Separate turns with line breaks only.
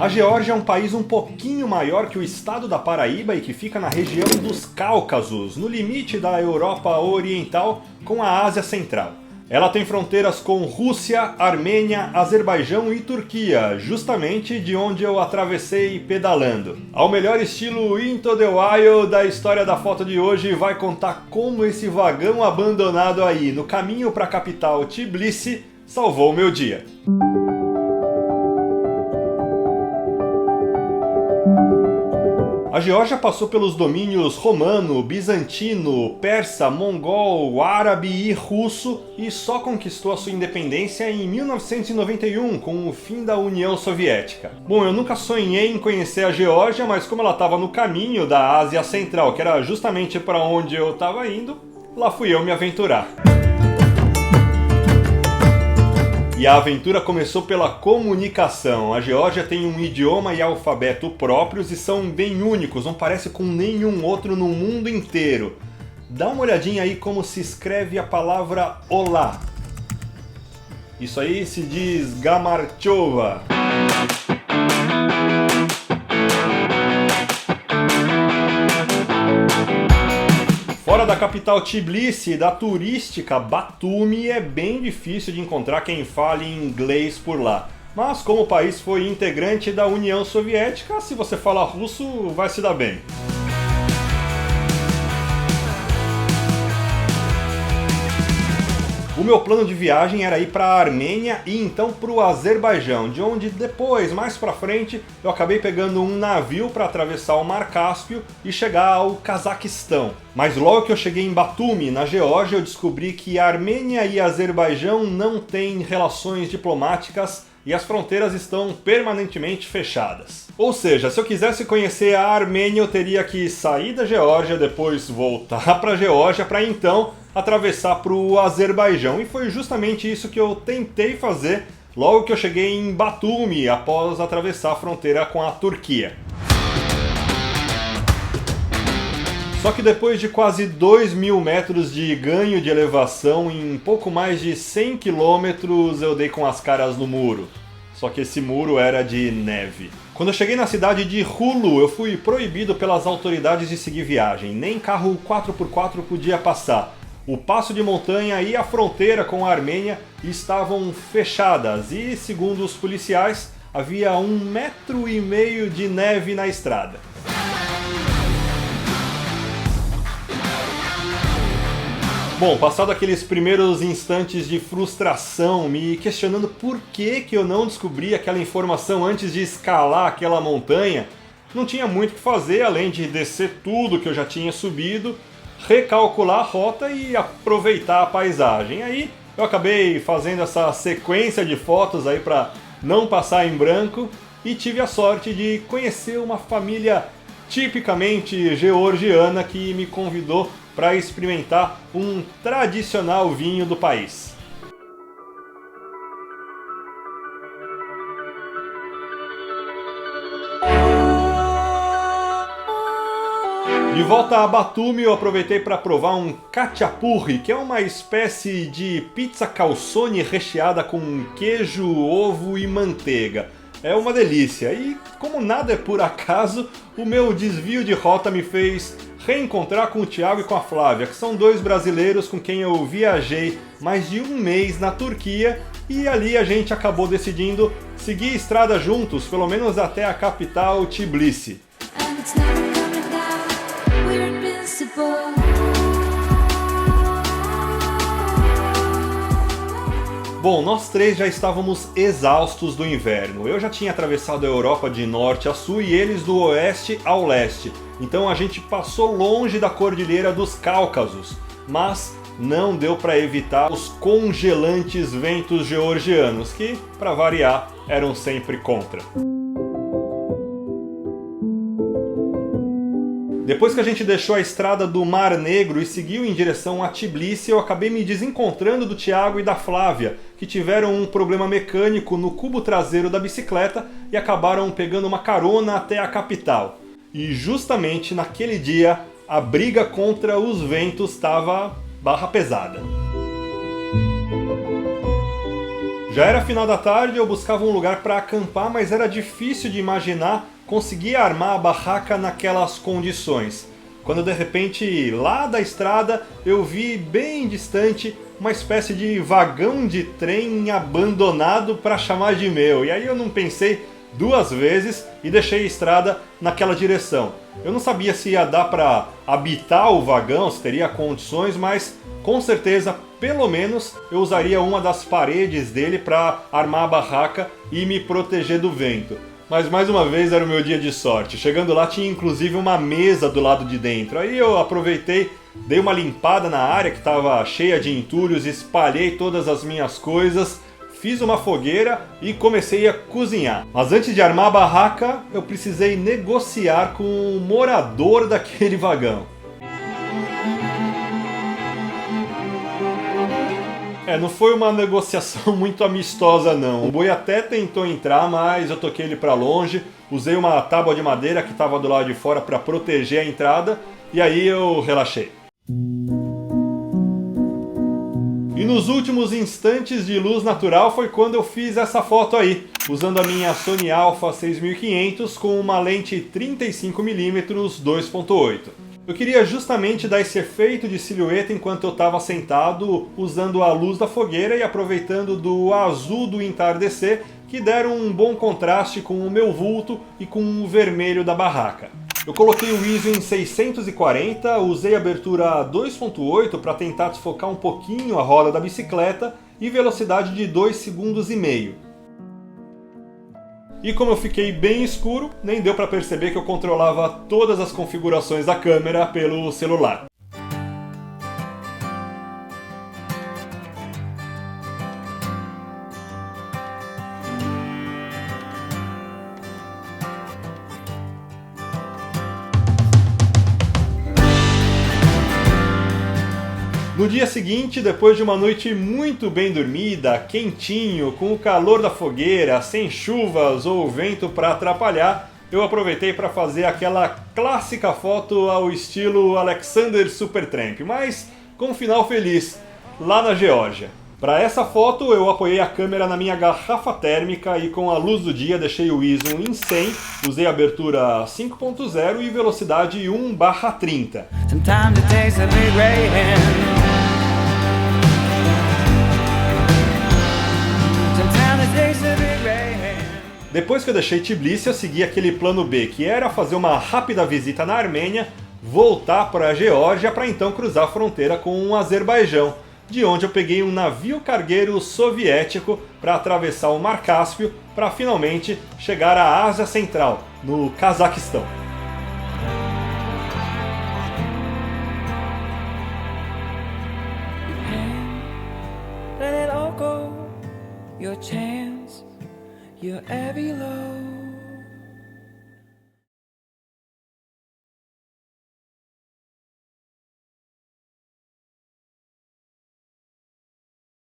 A Geórgia é um país um pouquinho maior que o estado da Paraíba e que fica na região dos Cáucasos, no limite da Europa Oriental com a Ásia Central. Ela tem fronteiras com Rússia, Armênia, Azerbaijão e Turquia, justamente de onde eu atravessei pedalando. Ao melhor estilo Into the Wild da história da foto de hoje, vai contar como esse vagão abandonado aí no caminho para a capital Tbilisi salvou o meu dia. A Geórgia passou pelos domínios romano, bizantino, persa, mongol, árabe e russo e só conquistou a sua independência em 1991, com o fim da União Soviética. Bom, eu nunca sonhei em conhecer a Geórgia, mas como ela estava no caminho da Ásia Central, que era justamente para onde eu estava indo, lá fui eu me aventurar. E a aventura começou pela comunicação. A Geórgia tem um idioma e alfabeto próprios e são bem únicos, não parece com nenhum outro no mundo inteiro. Dá uma olhadinha aí como se escreve a palavra olá. Isso aí se diz Gamarchova. Fora da capital Tbilisi, da turística Batumi, é bem difícil de encontrar quem fale inglês por lá. Mas como o país foi integrante da União Soviética, se você fala russo, vai se dar bem. O meu plano de viagem era ir para a Armênia e então para o Azerbaijão, de onde depois, mais para frente, eu acabei pegando um navio para atravessar o Mar Cáspio e chegar ao Cazaquistão. Mas logo que eu cheguei em Batumi, na Geórgia, eu descobri que a Armênia e Azerbaijão não têm relações diplomáticas e as fronteiras estão permanentemente fechadas. Ou seja, se eu quisesse conhecer a Armênia, eu teria que sair da Geórgia, depois voltar para a Geórgia, para então atravessar para o Azerbaijão. E foi justamente isso que eu tentei fazer logo que eu cheguei em Batumi, após atravessar a fronteira com a Turquia. Só que depois de quase 2.000 metros de ganho de elevação, em pouco mais de 100 quilômetros eu dei com as caras no muro. Só que esse muro era de neve. Quando eu cheguei na cidade de Hulu, eu fui proibido pelas autoridades de seguir viagem. Nem carro 4x4 podia passar. O passo de montanha e a fronteira com a Armênia estavam fechadas e, segundo os policiais, havia 1,5 metro de neve na estrada. Bom, passado aqueles primeiros instantes de frustração, me questionando por que eu não descobri aquela informação antes de escalar aquela montanha, não tinha muito o que fazer além de descer tudo que eu já tinha subido, recalcular a rota e aproveitar a paisagem. Aí eu acabei fazendo essa sequência de fotos aí para não passar em branco e tive a sorte de conhecer uma família tipicamente georgiana que me convidou para experimentar um tradicional vinho do país. De volta a Batumi, eu aproveitei para provar um khachapuri, que é uma espécie de pizza calzone recheada com queijo, ovo e manteiga. É uma delícia e, como nada é por acaso, o meu desvio de rota me fez reencontrar com o Thiago e com a Flávia, que são dois brasileiros com quem eu viajei mais de um mês na Turquia e ali a gente acabou decidindo seguir estrada juntos, pelo menos até a capital Tbilisi. Bom, nós três já estávamos exaustos do inverno. Eu já tinha atravessado a Europa de norte a sul e eles do oeste ao leste. Então a gente passou longe da Cordilheira dos Cáucasos, mas não deu para evitar os congelantes ventos georgianos, que, para variar, eram sempre contra. Depois que a gente deixou a estrada do Mar Negro e seguiu em direção a Tbilisi, eu acabei me desencontrando do Thiago e da Flávia, que tiveram um problema mecânico no cubo traseiro da bicicleta e acabaram pegando uma carona até a capital. E justamente naquele dia, a briga contra os ventos estava barra pesada. Já era final da tarde, eu buscava um lugar para acampar, mas era difícil de imaginar conseguir armar a barraca naquelas condições. Quando de repente, lá da estrada, eu vi bem distante uma espécie de vagão de trem abandonado para chamar de meu. E aí eu não pensei duas vezes e deixei a estrada naquela direção. Eu não sabia se ia dar para habitar o vagão, se teria condições, mas com certeza, pelo menos, eu usaria uma das paredes dele para armar a barraca e me proteger do vento. Mas mais uma vez era o meu dia de sorte. Chegando lá tinha inclusive uma mesa do lado de dentro. Aí eu aproveitei, dei uma limpada na área que estava cheia de entulhos, espalhei todas as minhas coisas, fiz uma fogueira e comecei a cozinhar. Mas antes de armar a barraca, eu precisei negociar com o morador daquele vagão. Não foi uma negociação muito amistosa não. O boi até tentou entrar, mas eu toquei ele para longe, usei uma tábua de madeira que estava do lado de fora para proteger a entrada, e aí eu relaxei. E nos últimos instantes de luz natural foi quando eu fiz essa foto aí, usando a minha Sony Alpha 6500 com uma lente 35mm 2.8. Eu queria justamente dar esse efeito de silhueta enquanto eu estava sentado, usando a luz da fogueira e aproveitando do azul do entardecer, que deram um bom contraste com o meu vulto e com o vermelho da barraca. Eu coloquei o ISO em 640, usei abertura 2.8 para tentar desfocar um pouquinho a roda da bicicleta e velocidade de 2,5 segundos. E como eu fiquei bem escuro, nem deu para perceber que eu controlava todas as configurações da câmera pelo celular. No dia seguinte, depois de uma noite muito bem dormida, quentinho, com o calor da fogueira, sem chuvas ou vento para atrapalhar, eu aproveitei para fazer aquela clássica foto ao estilo Alexander Supertramp, mas com um final feliz, lá na Geórgia. Para essa foto eu apoiei a câmera na minha garrafa térmica e com a luz do dia deixei o ISO em 100, usei abertura 5.0 e velocidade 1/30. Depois que eu deixei Tbilisi, eu segui aquele plano B, que era fazer uma rápida visita na Armênia, voltar para a Geórgia para então cruzar a fronteira com o Azerbaijão, de onde eu peguei um navio cargueiro soviético para atravessar o Mar Cáspio para finalmente chegar à Ásia Central, no Cazaquistão.
Your chance, your every low.